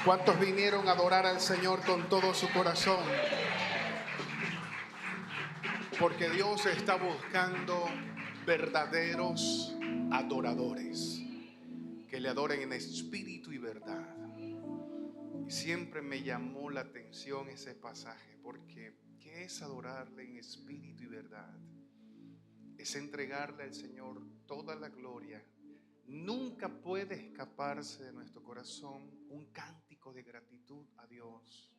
¿Cuántos vinieron a adorar al Señor con todo su corazón? Porque Dios está buscando verdaderos adoradores que le adoren en espíritu y verdad. Y siempre me llamó la atención ese pasaje, porque ¿qué es adorarle en espíritu y verdad? Es entregarle al Señor toda la gloria. Nunca puede escaparse de nuestro corazón un cántico de gratitud a Dios,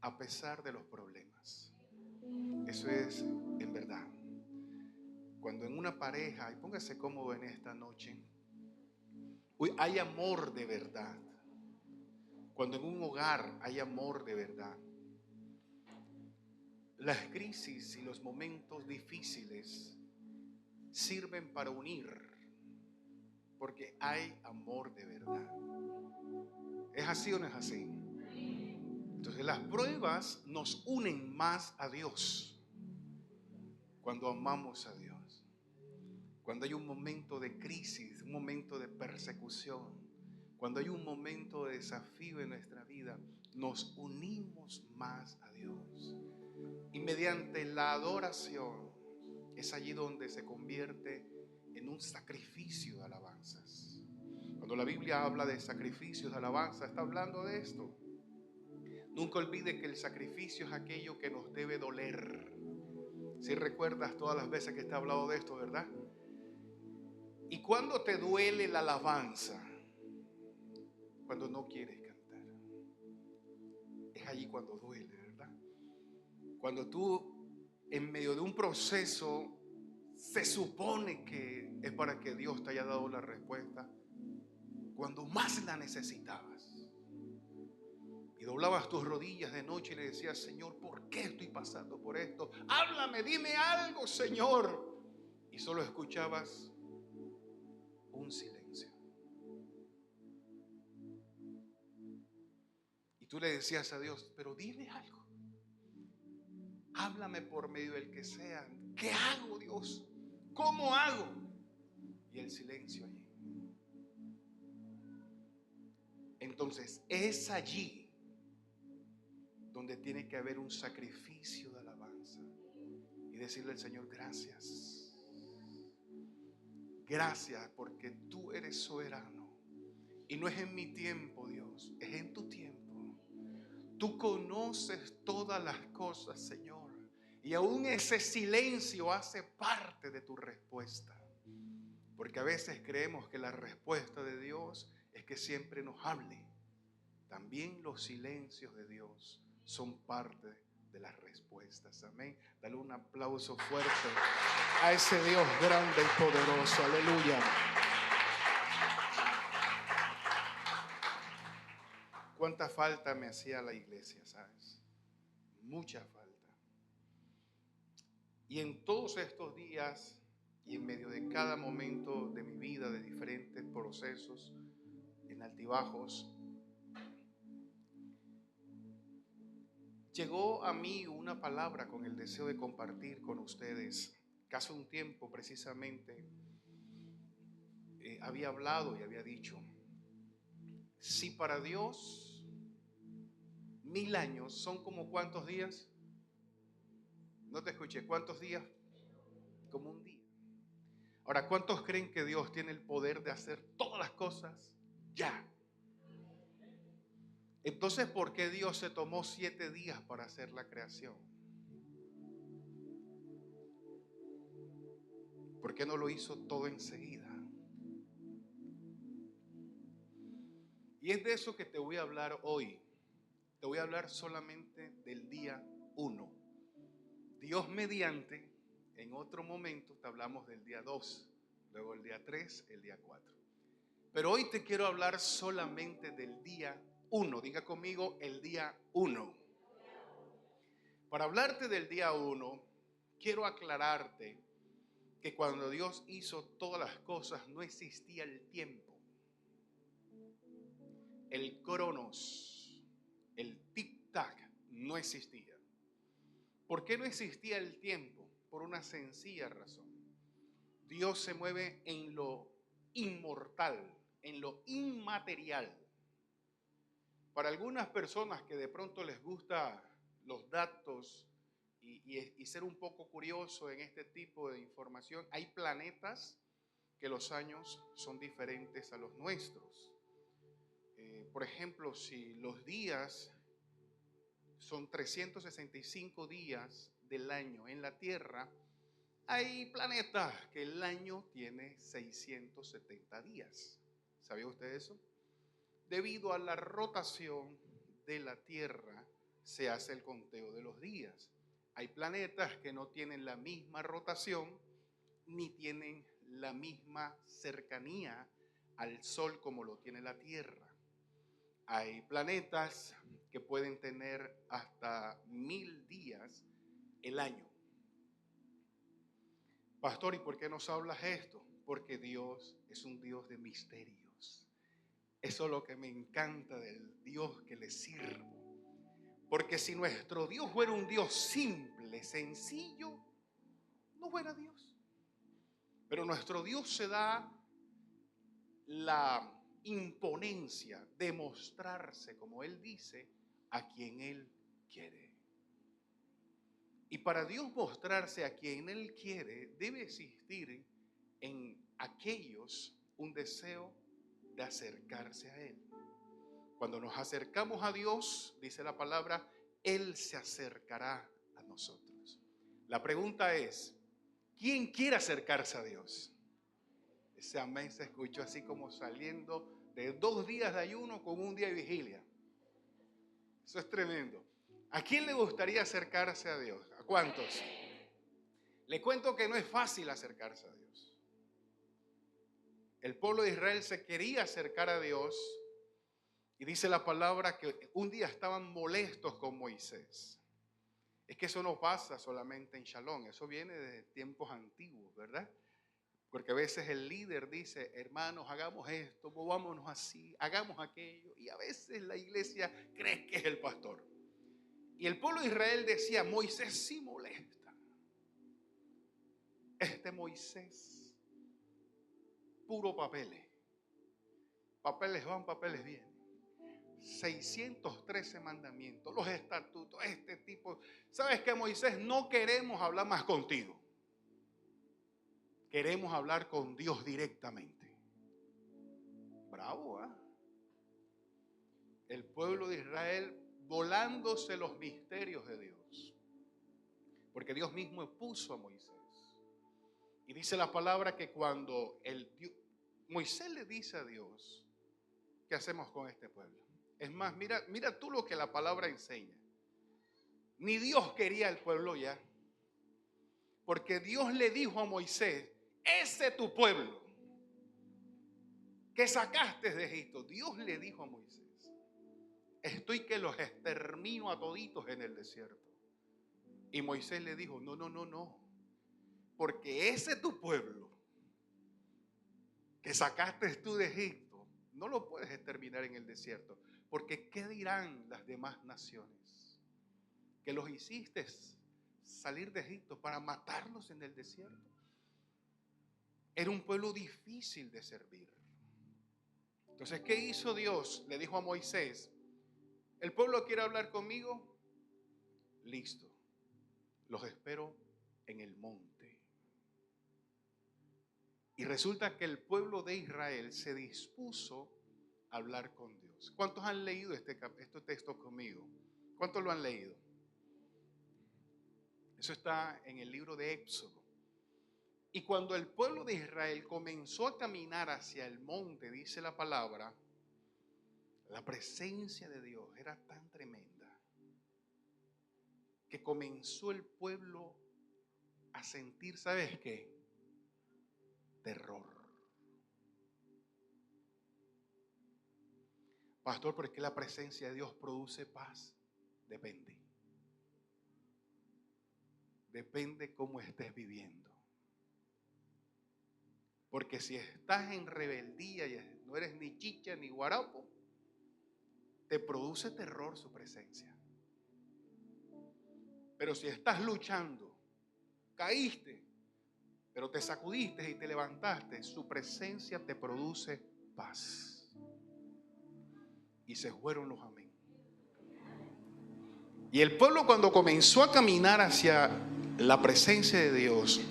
a pesar de los problemas. Eso es en verdad. Cuando en una pareja, y póngase cómodo en esta noche, hay amor de verdad. Cuando en un hogar hay amor de verdad, las crisis y los momentos difíciles sirven para unir, porque hay amor de verdad. ¿Es así o no es así? Entonces las pruebas nos unen más a Dios cuando amamos a Dios. Cuando hay un momento de crisis, un momento de persecución, cuando hay un momento de desafío en nuestra vida, nos unimos más a Dios. Y mediante la adoración es allí donde se convierte en un sacrificio de alabanzas. Cuando la Biblia habla de sacrificios de alabanza, está hablando de esto. Nunca olvide que el sacrificio es aquello que nos debe doler. Si recuerdas todas las veces que está hablado de esto, ¿verdad? ¿Y cuándo te duele la alabanza? Cuando no quieres cantar. Es allí cuando duele, ¿verdad? Cuando tú, en medio de un proceso, se supone que es para que Dios te haya dado la respuesta, cuando más la necesitabas. Y doblabas tus rodillas de noche y le decías: Señor, ¿por qué estoy pasando por esto? Háblame, dime algo, Señor. Y solo escuchabas un silencio. Y tú le decías a Dios: pero dime algo. Háblame por medio del que sea. ¿Qué hago, Dios? ¿Cómo hago? Y el silencio allí. Entonces es allí donde tiene que haber un sacrificio de alabanza y decirle al Señor: gracias. Gracias, porque tú eres soberano. Y no es en mi tiempo, Dios, es en tu tiempo. Tú conoces todas las cosas, Señor. Y aún ese silencio hace parte de tu respuesta. Porque a veces creemos que la respuesta de Dios es que siempre nos hable. También los silencios de Dios son parte de las respuestas. Amén. Dale un aplauso fuerte a ese Dios grande y poderoso. Aleluya. ¿Cuánta falta me hacía la iglesia, sabes? Mucha falta. Y en todos estos días y en medio de cada momento de mi vida, de diferentes procesos, en altibajos, llegó a mí una palabra con el deseo de compartir con ustedes. Que hace un tiempo precisamente había hablado y había dicho: si para Dios 1000 años son como ¿cuántos días? No te escuché. ¿Cuántos días? Como un día. Ahora, ¿cuántos creen que Dios tiene el poder de hacer todas las cosas ya? Entonces, ¿por qué Dios se tomó 7 días para hacer la creación? ¿Por qué no lo hizo todo enseguida? Y es de eso que te voy a hablar hoy. Te voy a hablar solamente del día 1. Dios mediante, en otro momento te hablamos del día 2, luego el día 3, el día 4. Pero hoy te quiero hablar solamente del día 1. Diga conmigo: el día 1. Para hablarte del día 1, quiero aclararte que cuando Dios hizo todas las cosas no existía el tiempo, el cronos, el tic-tac no existía. ¿Por qué no existía el tiempo? Por una sencilla razón. Dios se mueve en lo inmortal, en lo inmaterial. Para algunas personas que de pronto les gusta los datos y ser un poco curioso en este tipo de información, hay planetas que los años son diferentes a los nuestros. Por ejemplo, si los días son 365 días del año en la Tierra, hay planetas que el año tiene 670 días. ¿Sabía usted eso? Debido a la rotación de la Tierra se hace el conteo de los días. Hay planetas que no tienen la misma rotación ni tienen la misma cercanía al Sol como lo tiene la Tierra. Hay planetas que pueden tener hasta 1000 días el año. Pastor, ¿y por qué nos hablas esto? Porque Dios es un Dios de misterios. Eso es lo que me encanta del Dios que le sirvo. Porque si nuestro Dios fuera un Dios simple, sencillo, no fuera Dios. Pero nuestro Dios se da la imponencia de mostrarse, como Él dice, a quien Él quiere. Y para Dios mostrarse a quien Él quiere, debe existir en aquellos un deseo de acercarse a Él. Cuando nos acercamos a Dios, dice la palabra, Él se acercará a nosotros. La pregunta es, ¿quién quiere acercarse a Dios? Ese amén se escuchó así como saliendo de 2 días de ayuno con un día de vigilia. Eso es tremendo. ¿A quién le gustaría acercarse a Dios? ¿A cuántos? Le cuento que no es fácil acercarse a Dios. El pueblo de Israel se quería acercar a Dios y dice la palabra que un día estaban molestos con Moisés. Es que eso no pasa solamente en Shalom, eso viene de tiempos antiguos, ¿verdad? Porque a veces el líder dice, hermanos, hagamos esto, movámonos así, hagamos aquello. Y a veces la iglesia cree que es el pastor. Y el pueblo de Israel decía, Moisés sí molesta. Este Moisés, puro papeles. Papeles van, papeles vienen. 613 mandamientos, los estatutos, este tipo. ¿Sabes qué, Moisés? No queremos hablar más contigo. Queremos hablar con Dios directamente. Bravo, ¿eh? El pueblo de Israel volándose los misterios de Dios. Porque Dios mismo puso a Moisés. Y dice la palabra que cuando Moisés le dice a Dios, ¿qué hacemos con este pueblo? Es más, mira tú lo que la palabra enseña. Ni Dios quería al pueblo ya. Porque Dios le dijo a Moisés, ese es tu pueblo que sacaste de Egipto. Dios le dijo a Moisés, estoy que los extermino a toditos en el desierto. Y Moisés le dijo, no, no, no, no. Porque ese es tu pueblo que sacaste tú de Egipto, no lo puedes exterminar en el desierto. Porque ¿qué dirán las demás naciones? Que los hiciste salir de Egipto para matarlos en el desierto. Era un pueblo difícil de servir. Entonces, ¿qué hizo Dios? Le dijo a Moisés, ¿el pueblo quiere hablar conmigo? Listo, los espero en el monte. Y resulta que el pueblo de Israel se dispuso a hablar con Dios. ¿Cuántos han leído este texto conmigo? ¿Cuántos lo han leído? Eso está en el libro de Éxodo. Y cuando el pueblo de Israel comenzó a caminar hacia el monte, dice la palabra, la presencia de Dios era tan tremenda que comenzó el pueblo a sentir, ¿sabes qué? Terror. Pastor, ¿por qué la presencia de Dios produce paz? Depende. Depende cómo estés viviendo. Porque si estás en rebeldía y no eres ni chicha ni guarapo, te produce terror su presencia. Pero si estás luchando, caíste, pero te sacudiste y te levantaste, su presencia te produce paz. Y se fueron los amén. Y el pueblo, cuando comenzó a caminar hacia la presencia de Dios,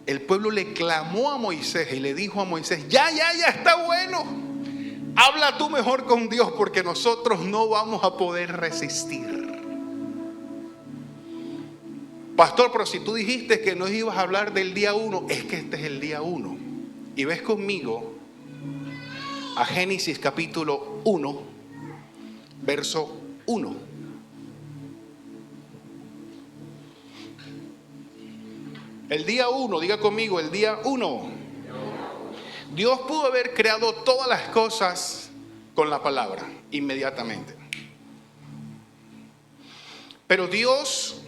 el pueblo le clamó a Moisés y le dijo a Moisés: ya está bueno, habla tú mejor con Dios, porque nosotros no vamos a poder resistir. Pastor, pero si tú dijiste que no ibas a hablar del día 1, es que este es el día 1. Y ves conmigo a Génesis capítulo 1, verso 1. El día 1, diga conmigo, el día 1. Dios pudo haber creado todas las cosas con la palabra inmediatamente. Pero Dios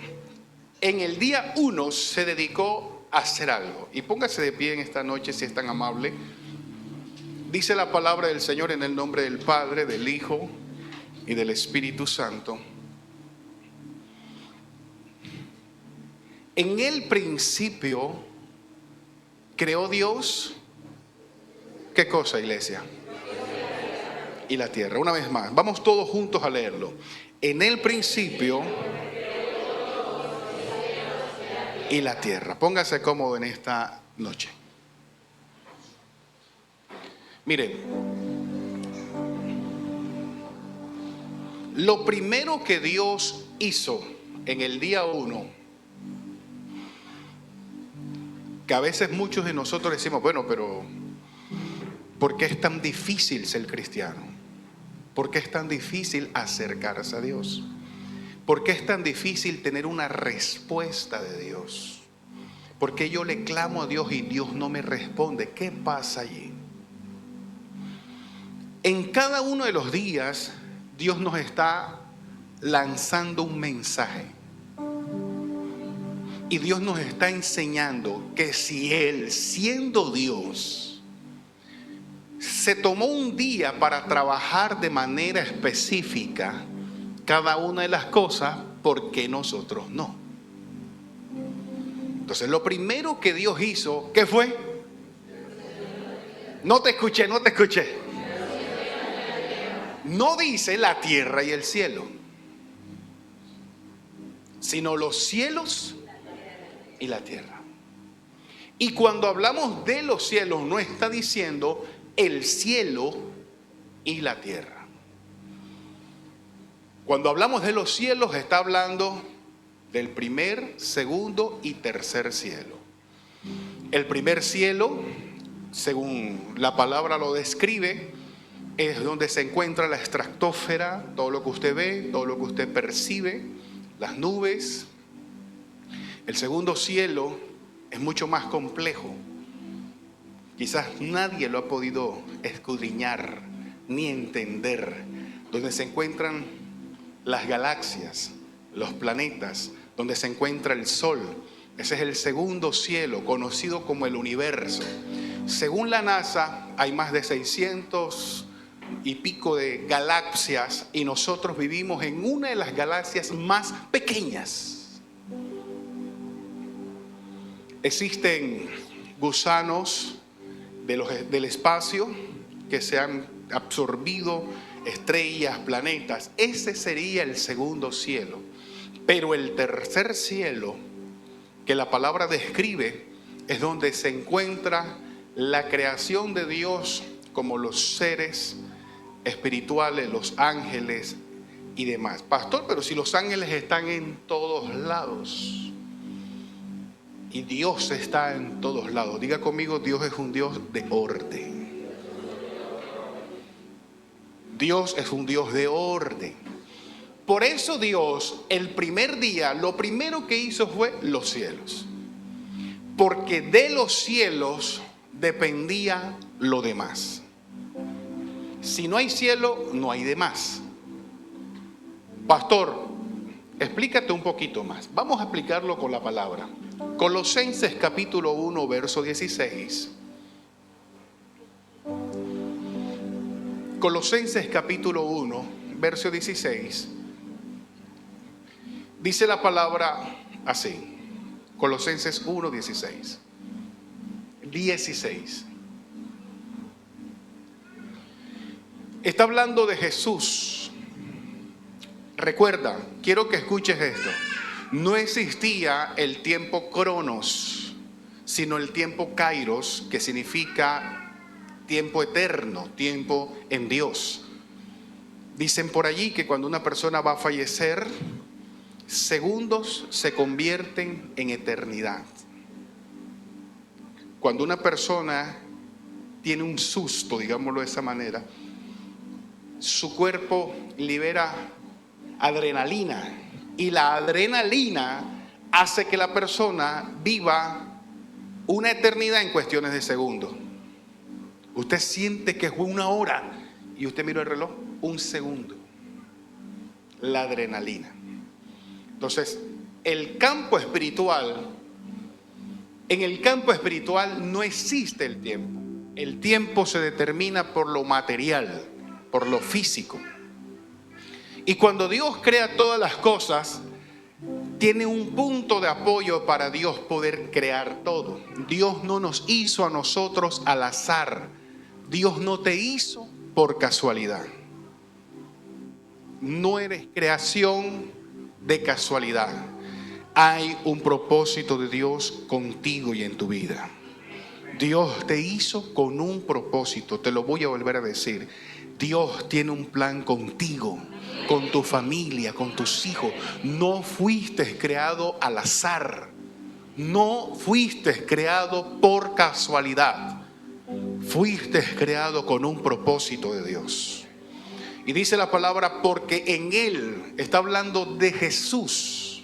en el día 1 se dedicó a hacer algo. Y póngase de pie en esta noche si es tan amable. Dice la palabra del Señor en el nombre del Padre, del Hijo y del Espíritu Santo. En el principio creó Dios, ¿qué cosa, iglesia? Y la tierra. Una vez más, vamos todos juntos a leerlo. En el principio y la tierra. Póngase cómodo en esta noche. Miren, lo primero que Dios hizo en el día 1, que a veces muchos de nosotros decimos: bueno, pero ¿por qué es tan difícil ser cristiano? ¿Por qué es tan difícil acercarse a Dios? ¿Por qué es tan difícil tener una respuesta de Dios? ¿Por qué yo le clamo a Dios y Dios no me responde? ¿Qué pasa allí? En cada uno de los días Dios nos está lanzando un mensaje. Y Dios nos está enseñando que si Él, siendo Dios, se tomó un día para trabajar de manera específica cada una de las cosas, ¿por qué nosotros no? Entonces lo primero que Dios hizo, ¿qué fue? No te escuché. No dice la tierra y el cielo, sino los cielos y la tierra. Y cuando hablamos de los cielos, no está diciendo el cielo y la tierra. Cuando hablamos de los cielos, está hablando del primer, segundo y tercer cielo. El primer cielo, según la palabra lo describe, es donde se encuentra la estratosfera, todo lo que usted ve, todo lo que usted percibe, las nubes. El segundo cielo es mucho más complejo. Quizás nadie lo ha podido escudriñar ni entender, donde se encuentran las galaxias, los planetas, donde se encuentra el sol. Ese es el segundo cielo, conocido como el universo. Según la NASA, hay más de 600 y pico de galaxias, y nosotros vivimos en una de las galaxias más pequeñas. Existen gusanos del espacio que se han absorbido estrellas, planetas. Ese sería el segundo cielo. Pero el tercer cielo que la palabra describe es donde se encuentra la creación de Dios, como los seres espirituales, los ángeles y demás. Pastor, pero si los ángeles están en todos lados y Dios está en todos lados, diga conmigo: Dios es un Dios de orden. Dios es un Dios de orden. Por eso Dios, el primer día, lo primero que hizo fue los cielos, porque de los cielos dependía lo demás. Si no hay cielo, no hay demás. Pastor, explícate un poquito más. Vamos a explicarlo con la palabra. Colosenses capítulo 1, verso 16. Colosenses capítulo 1, verso 16. Dice la palabra así. Colosenses 1, 16. 16. Está hablando de Jesús. Recuerda, quiero que escuches esto. No existía el tiempo Cronos, sino el tiempo Kairos, que significa tiempo eterno, tiempo en Dios. Dicen por allí que cuando una persona va a fallecer, segundos se convierten en eternidad. Cuando una persona tiene un susto, digámoslo de esa manera, su cuerpo libera adrenalina, y la adrenalina hace que la persona viva una eternidad en cuestiones de segundos. Usted siente que es una hora y usted mira el reloj, un segundo. La adrenalina. Entonces, en el campo espiritual no existe el tiempo. El tiempo se determina por lo material, por lo físico. Y cuando Dios crea todas las cosas, tiene un punto de apoyo para Dios poder crear todo. Dios no nos hizo a nosotros al azar. Dios no te hizo por casualidad. No eres creación de casualidad. Hay un propósito de Dios contigo y en tu vida. Dios te hizo con un propósito. Te lo voy a volver a decir. Dios tiene un plan contigo, con tu familia, con tus hijos. No fuiste creado al azar. No fuiste creado por casualidad. Fuiste creado con un propósito de Dios. Y dice la palabra, porque en Él, está hablando de Jesús,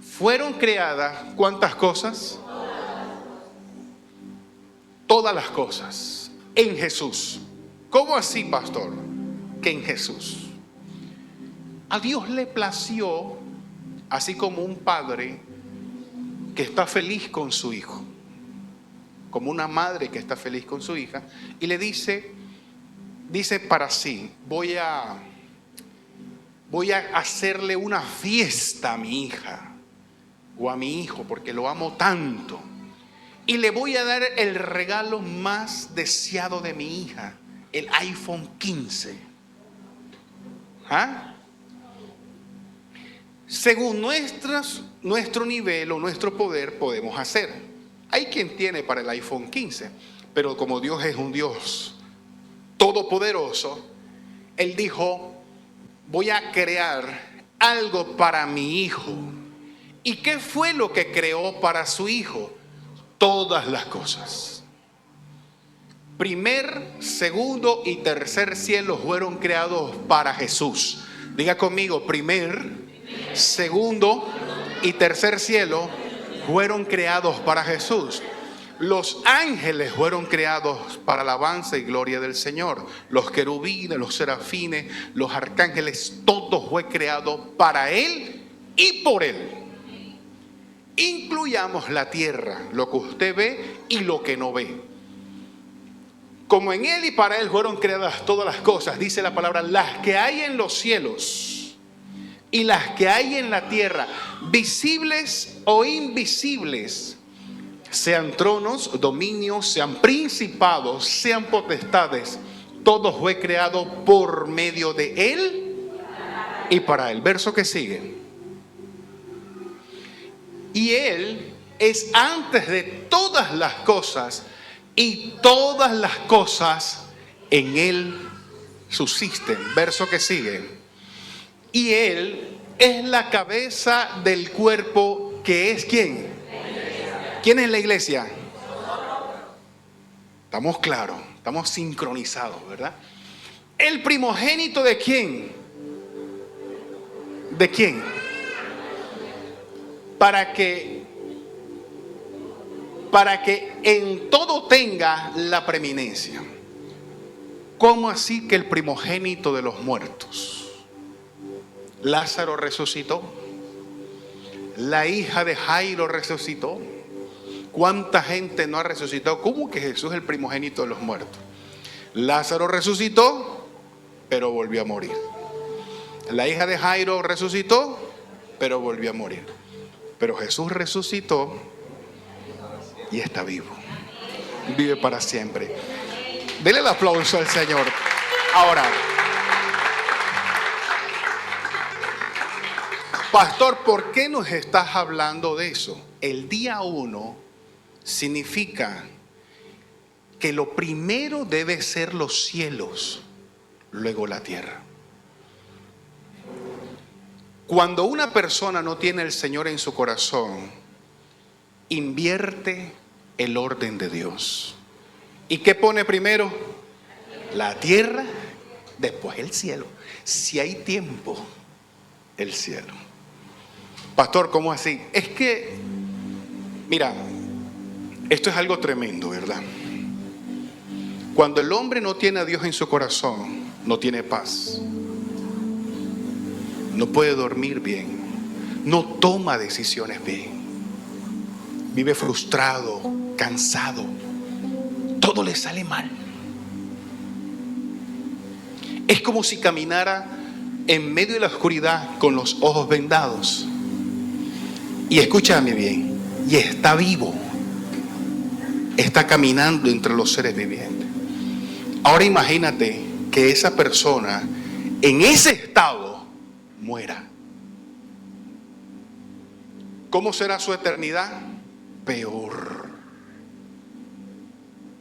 fueron creadas, ¿cuántas cosas? Todas las cosas en Jesús. ¿Cómo así, pastor? Que en Jesús. A Dios le plació, así como un padre que está feliz con su hijo, como una madre que está feliz con su hija, y le dice para sí, voy a hacerle una fiesta a mi hija o a mi hijo porque lo amo tanto, y le voy a dar el regalo más deseado de mi hija, el iPhone 15. Según nuestro nivel o nuestro poder podemos hacer. Hay quien tiene para el iPhone 15, pero como Dios es un Dios todopoderoso, Él dijo, voy a crear algo para mi hijo. ¿Y qué fue lo que creó para su hijo? Todas las cosas. Primer, segundo y tercer cielo fueron creados para Jesús. Diga conmigo, primer, segundo y tercer cielo fueron creados para Jesús. Los ángeles fueron creados para alabanza y gloria del Señor. Los querubines, los serafines, los arcángeles, todo fue creado para Él y por Él. Incluyamos la tierra, lo que usted ve y lo que no ve. Como en Él y para Él fueron creadas todas las cosas, dice la palabra, las que hay en los cielos y las que hay en la tierra, visibles o invisibles, sean tronos, dominios, sean principados, sean potestades, todo fue creado por medio de Él y para Él. Verso que sigue. Y Él es antes de todas las cosas, y todas las cosas en Él subsisten. Verso que sigue. Y Él es la cabeza del cuerpo, que es ¿quién? ¿Quién es la iglesia? Estamos claros, estamos sincronizados, ¿verdad? ¿El primogénito de quién? ¿De quién? Para que en todo tenga la preeminencia. ¿Cómo así que el primogénito de los muertos? Lázaro resucitó. La hija de Jairo resucitó. ¿Cuánta gente no ha resucitado? ¿Cómo que Jesús es el primogénito de los muertos? Lázaro resucitó, pero volvió a morir. La hija de Jairo resucitó, pero volvió a morir. Pero Jesús resucitó y está vivo. Vive para siempre. Dele el aplauso al Señor. Ahora, Pastor, ¿por qué nos estás hablando de eso? El día 1 significa que lo primero debe ser los cielos, luego la tierra. Cuando una persona no tiene al Señor en su corazón, invierte el orden de Dios. ¿Y qué pone primero? La tierra, después el cielo. Si hay tiempo, el cielo. Pastor, ¿cómo así? Es que, mira, esto es algo tremendo, ¿verdad? Cuando el hombre no tiene a Dios en su corazón, no tiene paz. No puede dormir bien. No toma decisiones bien. Vive frustrado, cansado. Todo le sale mal. Es como si caminara en medio de la oscuridad con los ojos vendados. Y escúchame bien, y está vivo. Está caminando entre los seres vivientes. Ahora imagínate que esa persona en ese estado muera. ¿Cómo será su eternidad? Peor.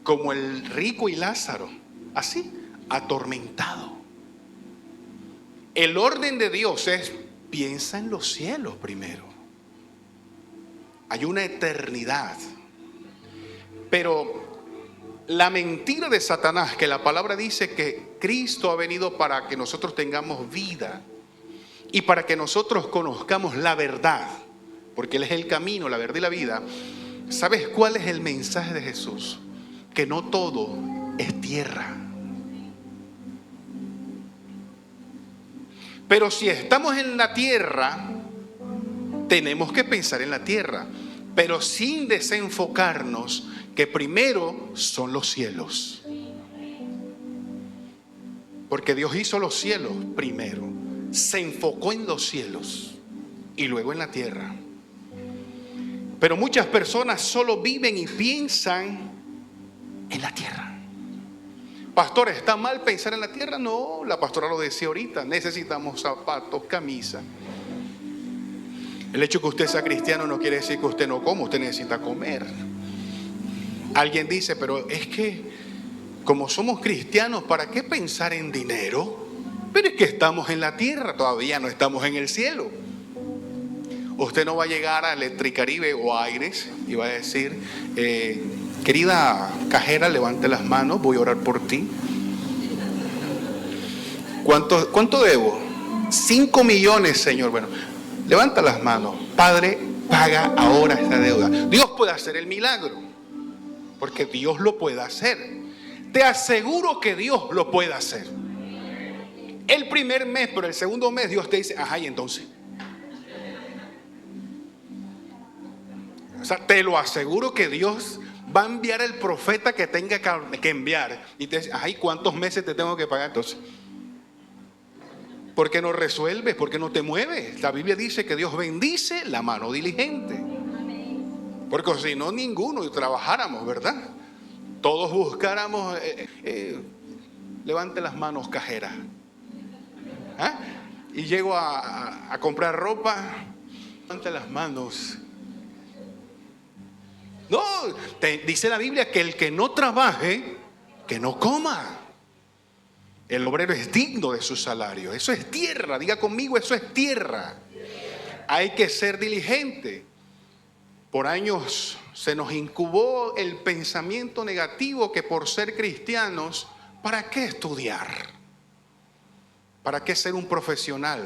Como el rico y Lázaro, así, atormentado. El orden de Dios es: piensa en los cielos primero. Hay una eternidad. Pero la mentira de Satanás, que la palabra dice que Cristo ha venido para que nosotros tengamos vida y para que nosotros conozcamos la verdad, porque Él es el camino, la verdad y la vida. ¿Sabes cuál es el mensaje de Jesús? Que no todo es tierra. Pero si estamos en la tierra, tenemos que pensar en la tierra, pero sin desenfocarnos que primero son los cielos. Porque Dios hizo los cielos primero, se enfocó en los cielos y luego en la tierra. Pero muchas personas solo viven y piensan en la tierra. Pastor, ¿está mal pensar en la tierra? No, la pastora lo decía ahorita, necesitamos zapatos, camisa. El hecho que usted sea cristiano no quiere decir que usted no coma, usted necesita comer. Alguien dice, pero es que como somos cristianos, ¿para qué pensar en dinero? Pero es que estamos en la tierra, todavía no estamos en el cielo. Usted no va a llegar a Electricaribe o a Aires y va a decir, querida cajera, levante las manos, voy a orar por ti. ¿Cuánto debo? 5 millones, Señor. Bueno, levanta las manos. Padre, paga ahora esta deuda. Dios puede hacer el milagro, porque Dios lo puede hacer. Te aseguro que Dios lo puede hacer. El primer mes, pero el segundo mes Dios te dice, ajá, y entonces. O sea, te lo aseguro que Dios va a enviar el profeta que tenga que enviar. Y te dice, ay, ¿cuántos meses te tengo que pagar entonces? ¿Por qué no resuelves? ¿Por qué no te mueves? La Biblia dice que Dios bendice la mano diligente. Porque si no, ninguno trabajáramos, ¿verdad? Todos buscáramos, levante las manos, cajera. ¿Ah? Y llego a comprar ropa, levante las manos. No, dice la Biblia que el que no trabaje, que no coma. El obrero es digno de su salario. Eso es tierra, diga conmigo, eso es tierra. Hay que ser diligente. Por años se nos incubó el pensamiento negativo que por ser cristianos, ¿para qué estudiar? ¿Para qué ser un profesional?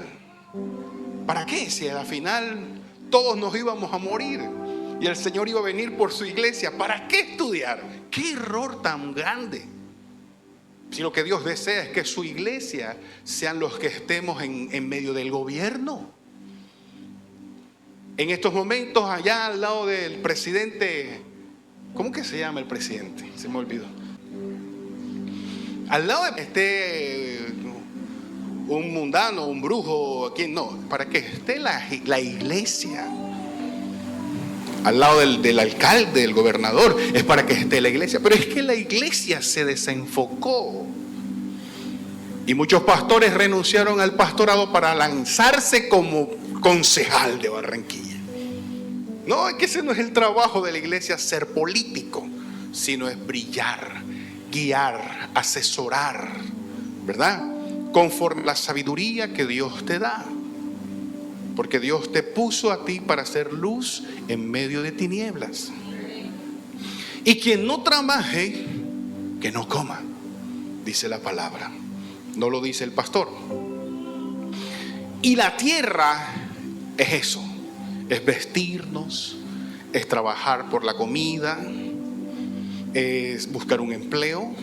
¿Para qué? Si al final todos nos íbamos a morir y el Señor iba a venir por su iglesia. ¿Para qué estudiar? ¡Qué error tan grande! Si lo que Dios desea es que su iglesia sean los que estemos en medio del gobierno. En estos momentos, allá al lado del presidente, ¿cómo que se llama el presidente? Se me olvidó. Al lado de un mundano, un brujo, ¿quién no? Para que esté la iglesia. Al lado del alcalde, del gobernador, es para que esté la iglesia. Pero es que la iglesia se desenfocó. Y muchos pastores renunciaron al pastorado para lanzarse como concejal de Barranquilla. No, es que ese no es el trabajo de la iglesia, ser político, sino es brillar, guiar, asesorar, ¿verdad? Conforme a la sabiduría que Dios te da. Porque Dios te puso a ti para hacer luz en medio de tinieblas. Y quien no trabaje, que no coma, dice la palabra. No lo dice el pastor. Y la tierra es eso. Es vestirnos, es trabajar por la comida, es buscar un empleo,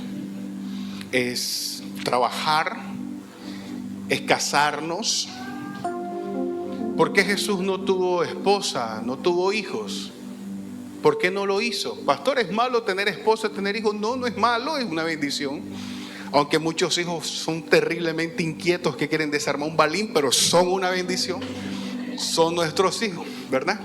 es trabajar, es casarnos. ¿Por qué Jesús no tuvo esposa, no tuvo hijos? ¿Por qué no lo hizo? Pastor, ¿es malo tener esposa, tener hijos? No, no es malo, es una bendición. Aunque muchos hijos son terriblemente inquietos que quieren desarmar un balín, pero son una bendición. Son nuestros hijos, ¿verdad?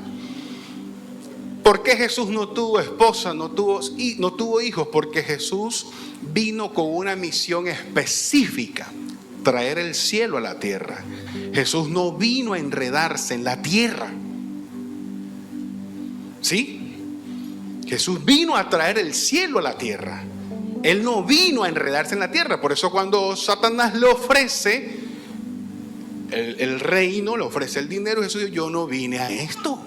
¿Por qué Jesús no tuvo esposa, no tuvo hijos? Porque Jesús vino con una misión específica: traer el cielo a la tierra. Jesús no vino a enredarse en la tierra. ¿Sí? Jesús vino a traer el cielo a la tierra. Él no vino a enredarse en la tierra. Por eso cuando Satanás le ofrece el reino, le ofrece el dinero, Jesús dijo: yo no vine a esto.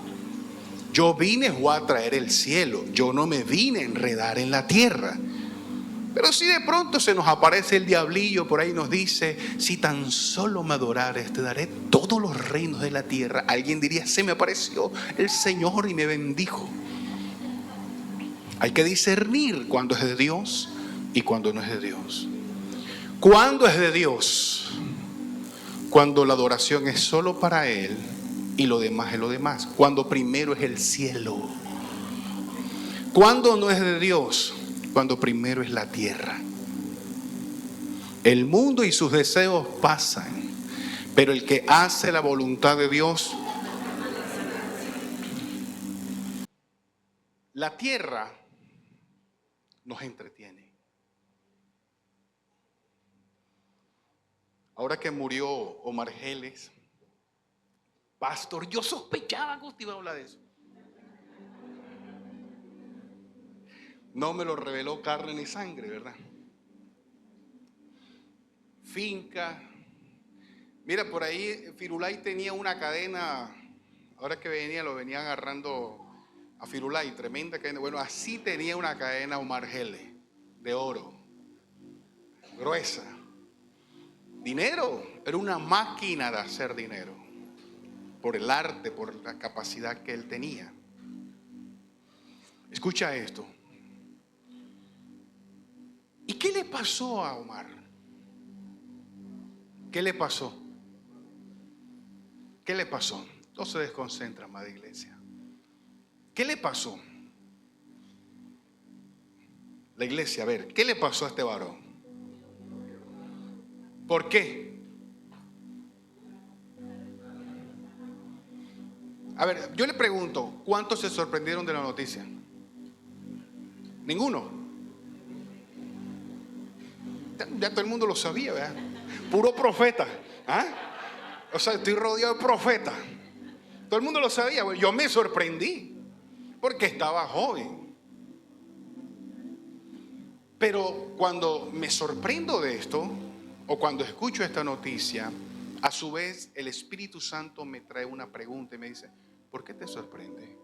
Yo vine a traer el cielo. Yo no me vine a enredar en la tierra. Pero si de pronto se nos aparece el diablillo por ahí y nos dice: si tan solo me adorares, te daré todos los reinos de la tierra. Alguien diría: se me apareció el Señor y me bendijo. Hay que discernir cuando es de Dios y cuando no es de Dios. ¿Cuándo es de Dios? Cuando la adoración es solo para Él y lo demás es lo demás. Cuando primero es el cielo. ¿Cuándo no es de Dios? Cuando primero es la tierra. El mundo y sus deseos pasan, pero el que hace la voluntad de Dios. La tierra nos entretiene. Ahora que murió Omar Geles, pastor, yo sospechaba que usted iba a hablar de eso. No me lo reveló carne ni sangre, ¿verdad? Finca. Mira, por ahí Firulay tenía una cadena. Ahora que venía, lo venía agarrando a Firulay, tremenda cadena. Bueno, así tenía una cadena Omar Geles, de oro, gruesa. Dinero, era una máquina de hacer dinero, por el arte, por la capacidad que él tenía. Escucha esto. ¿Y qué le pasó a Omar? ¿Qué le pasó? ¿Qué le pasó? No se desconcentra, amada iglesia. ¿Qué le pasó? La iglesia, a ver, ¿qué le pasó a este varón? ¿Por qué? A ver, yo le pregunto, ¿cuántos se sorprendieron de la noticia? ¿Ninguno? Ya todo el mundo lo sabía, ¿verdad? Puro profeta. ¿Ah? O sea, estoy rodeado de profetas. Todo el mundo lo sabía. Yo me sorprendí porque estaba joven. Pero cuando me sorprendo de esto, o cuando escucho esta noticia, a su vez el Espíritu Santo me trae una pregunta y me dice: ¿por qué te sorprende?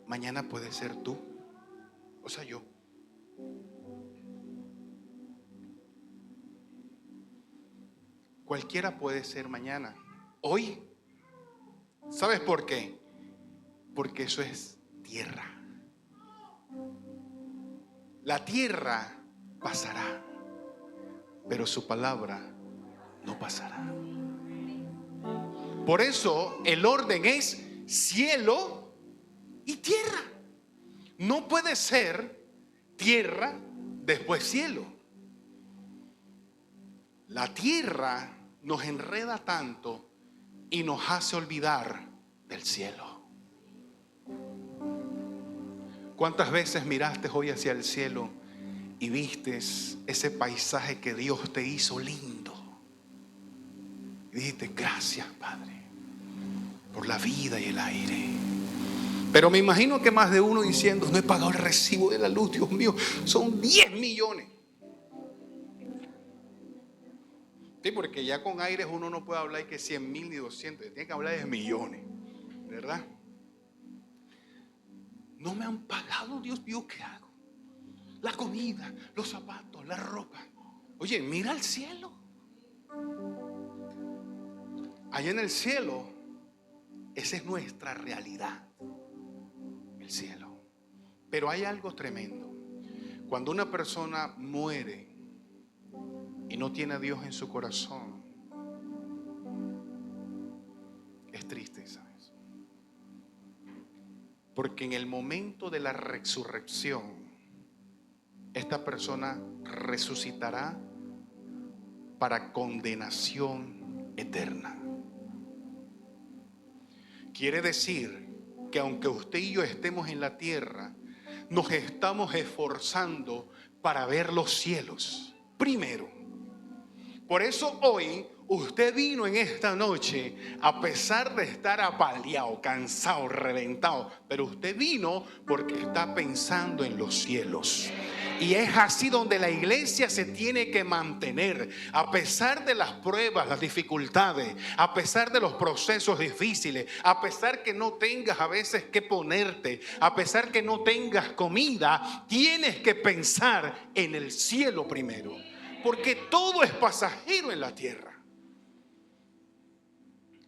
Mañana puede ser tú, o sea, yo. Cualquiera puede ser mañana, hoy. ¿Sabes por qué? Porque eso es tierra. La tierra pasará, pero su palabra no pasará. Por eso el orden es cielo y tierra. No puede ser tierra después cielo. La tierra nos enreda tanto y nos hace olvidar del cielo. ¿Cuántas veces miraste hoy hacia el cielo y vistes ese paisaje que Dios te hizo lindo. Y dijiste, gracias, Padre, por la vida y el aire. Pero me imagino que más de uno diciendo, no he pagado el recibo de la luz, Dios mío, son 10 millones. Sí, porque ya con aires uno no puede hablar que 100,000 ni 200, tiene que hablar de millones, ¿verdad? No me han pagado, Dios mío, ¿qué hago? La comida, los zapatos, la ropa. Oye, mira al cielo. Allá en el cielo, esa es nuestra realidad, el cielo. Pero hay algo tremendo. Cuando una persona muere y no tiene a Dios en su corazón, es triste, ¿sabes? Porque en el momento de la resurrección, esta persona resucitará para condenación eterna. Quiere decir que aunque usted y yo estemos en la tierra, nos estamos esforzando para ver los cielos primero. Por eso hoy usted vino en esta noche, a pesar de estar apaleado, cansado, reventado, pero usted vino porque está pensando en los cielos. Y es así donde la iglesia se tiene que mantener, a pesar de las pruebas, las dificultades, a pesar de los procesos difíciles, a pesar que no tengas a veces que ponerte, a pesar que no tengas comida, tienes que pensar en el cielo primero, porque todo es pasajero en la tierra.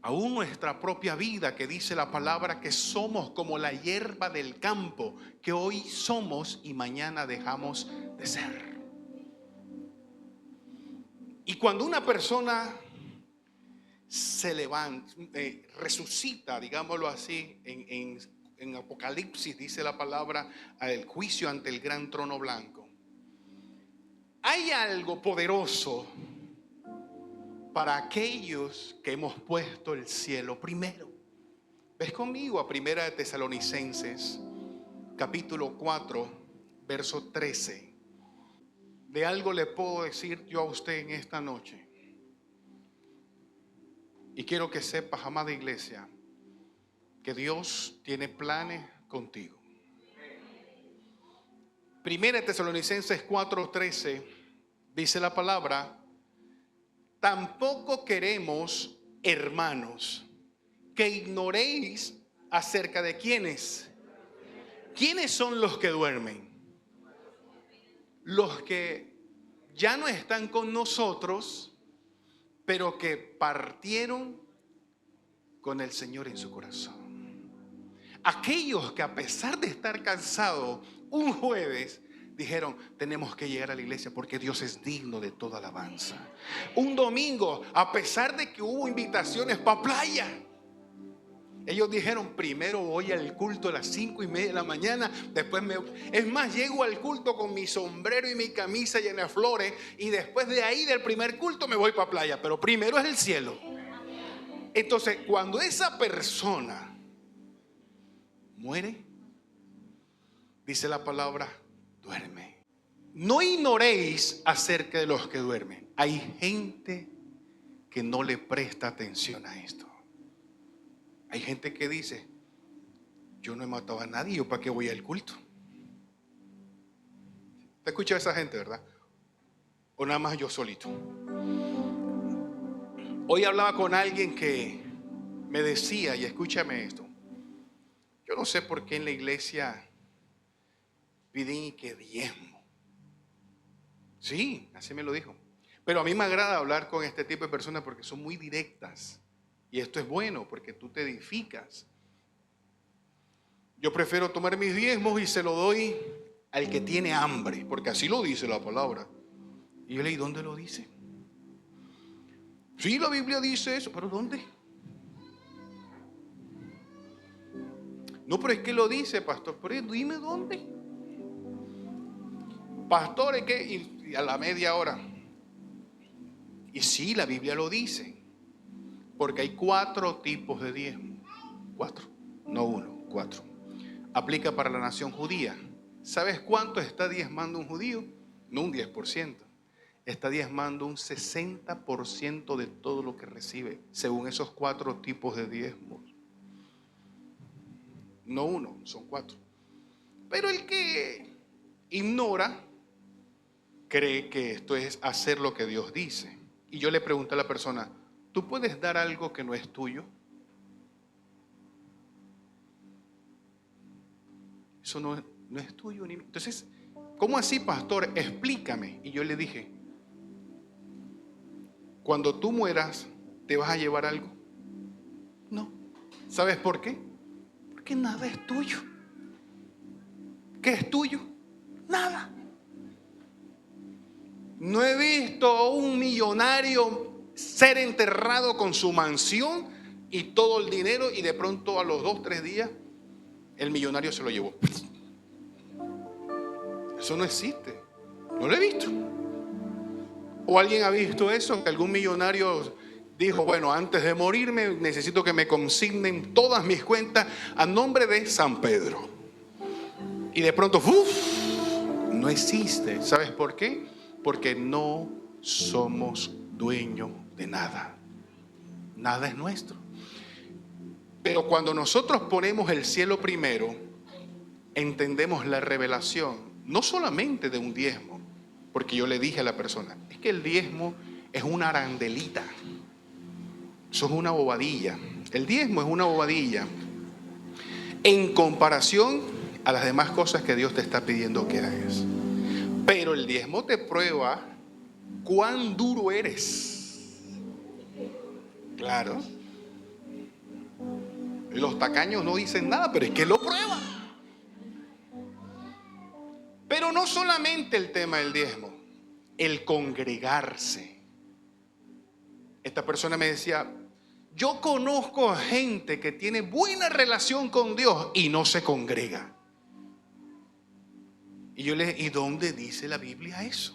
Aún nuestra propia vida, que dice la palabra que somos como la hierba del campo, que hoy somos y mañana dejamos de ser. Y cuando una persona se levanta, resucita, digámoslo así, en Apocalipsis dice la palabra, al juicio ante el gran trono blanco, hay algo poderoso para aquellos que hemos puesto el cielo primero. Ves conmigo a Primera de Tesalonicenses, capítulo 4, verso 13. De algo le puedo decir yo a usted en esta noche. Y quiero que sepas, amada iglesia, que Dios tiene planes contigo. Primera de Tesalonicenses 4:13 dice la palabra: tampoco queremos, hermanos, que ignoréis acerca de quiénes. ¿Quiénes son los que duermen? Los que ya no están con nosotros, pero que partieron con el Señor en su corazón. Aquellos que a pesar de estar cansados un jueves, dijeron, tenemos que llegar a la iglesia porque Dios es digno de toda alabanza. Un domingo, a pesar de que hubo invitaciones para playa, ellos dijeron, primero voy al culto a las 5:30 de la mañana, después es más, llego al culto con mi sombrero y mi camisa llena de flores, y después de ahí, del primer culto, me voy para playa, pero primero es el cielo. Entonces, cuando esa persona muere, dice la palabra, duerme. No ignoréis acerca de los que duermen. Hay gente que no le presta atención a esto. Hay gente que dice, yo no he matado a nadie, ¿yo para qué voy al culto? ¿Te escucha esa gente, verdad? O nada más yo solito. Hoy hablaba con alguien que me decía, y escúchame esto, yo no sé por qué en la iglesia piden que diezmo. Sí, así me lo dijo. Pero a mí me agrada hablar con este tipo de personas porque son muy directas. Y esto es bueno porque tú te edificas. Yo prefiero tomar mis diezmos y se lo doy al que tiene hambre, porque así lo dice la palabra. Y yo leí, ¿dónde lo dice? Sí, la Biblia dice eso, pero ¿dónde? No, pero es que lo dice, pastor. Pero dime dónde. Pastor, es que y a la media hora. Y sí, la Biblia lo dice. Porque hay 4 tipos de diezmo. 4, no 1, 4. Aplica para la nación judía. ¿Sabes cuánto está diezmando un judío? no un 10%. Está diezmando un 60% de todo lo que recibe, según esos 4 tipos de diezmos. No uno, son 4. Pero el que ignora, cree que esto es hacer lo que Dios dice. Y yo le pregunto a la persona, ¿tú puedes dar algo que no es tuyo? Eso no es tuyo. Entonces, ¿cómo así, pastor? Explícame. Y yo le dije, cuando tú mueras, ¿te vas a llevar algo? No. ¿Sabes por qué? Porque nada es tuyo. ¿Qué es tuyo? Nada. No he visto a un millonario ser enterrado con su mansión y todo el dinero y de pronto a los 2, 3 días el millonario se lo llevó. Eso no existe. No lo he visto. ¿O alguien ha visto eso? Que algún millonario dijo, bueno, antes de morirme necesito que me consignen todas mis cuentas a nombre de San Pedro. Y de pronto, no existe. ¿Sabes por qué? Porque no somos dueños de nada. Nada es nuestro. Pero cuando nosotros ponemos el cielo primero, entendemos la revelación, no solamente de un diezmo, porque yo le dije a la persona, es que el diezmo es una arandelita, eso es una bobadilla. El diezmo es una bobadilla en comparación a las demás cosas que Dios te está pidiendo que hagas. Pero el diezmo te prueba cuán duro eres. Claro. Los tacaños no dicen nada, pero es que lo prueban. Pero no solamente el tema del diezmo, el congregarse. Esta persona me decía, yo conozco a gente que tiene buena relación con Dios y no se congrega. Y yo le dije, ¿y dónde dice la Biblia eso?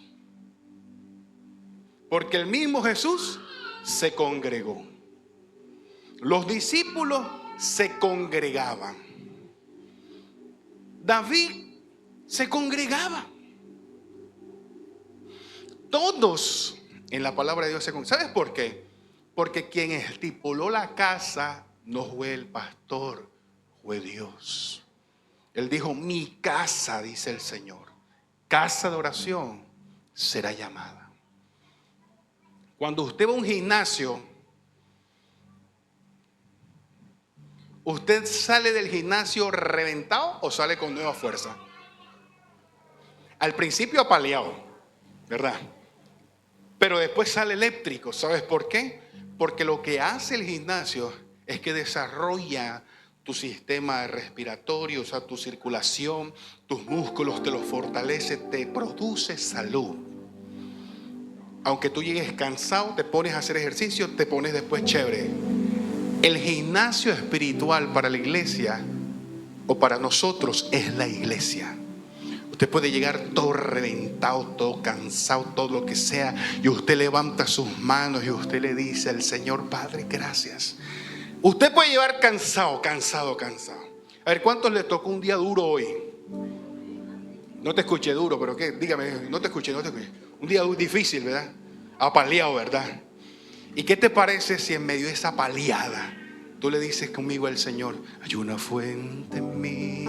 Porque el mismo Jesús se congregó. Los discípulos se congregaban. David se congregaba. Todos en la palabra de Dios se congregaban. ¿Sabes por qué? Porque quien estipuló la casa no fue el pastor, fue Dios. Él dijo, mi casa, dice el Señor, casa de oración será llamada. Cuando usted va a un gimnasio, ¿usted sale del gimnasio reventado o sale con nueva fuerza? Al principio apaleado, ¿verdad? Pero después sale eléctrico. ¿Sabes por qué? Porque lo que hace el gimnasio es que desarrolla tu sistema respiratorio, o sea, tu circulación, tus músculos, te los fortalece, te produce salud. Aunque tú llegues cansado, te pones a hacer ejercicio, te pones después chévere. El gimnasio espiritual para la iglesia o para nosotros es la iglesia. Usted puede llegar todo reventado, todo cansado, todo lo que sea, y usted levanta sus manos y usted le dice al Señor, Padre, gracias. Usted puede llevar cansado. A ver, ¿cuántos le tocó un día duro hoy? No te escuché duro, pero ¿qué? Dígame, no te escuché. Un día difícil, ¿verdad? Apaleado, ¿verdad? ¿Y qué te parece si en medio de esa paliada tú le dices conmigo al Señor, hay una fuente en mí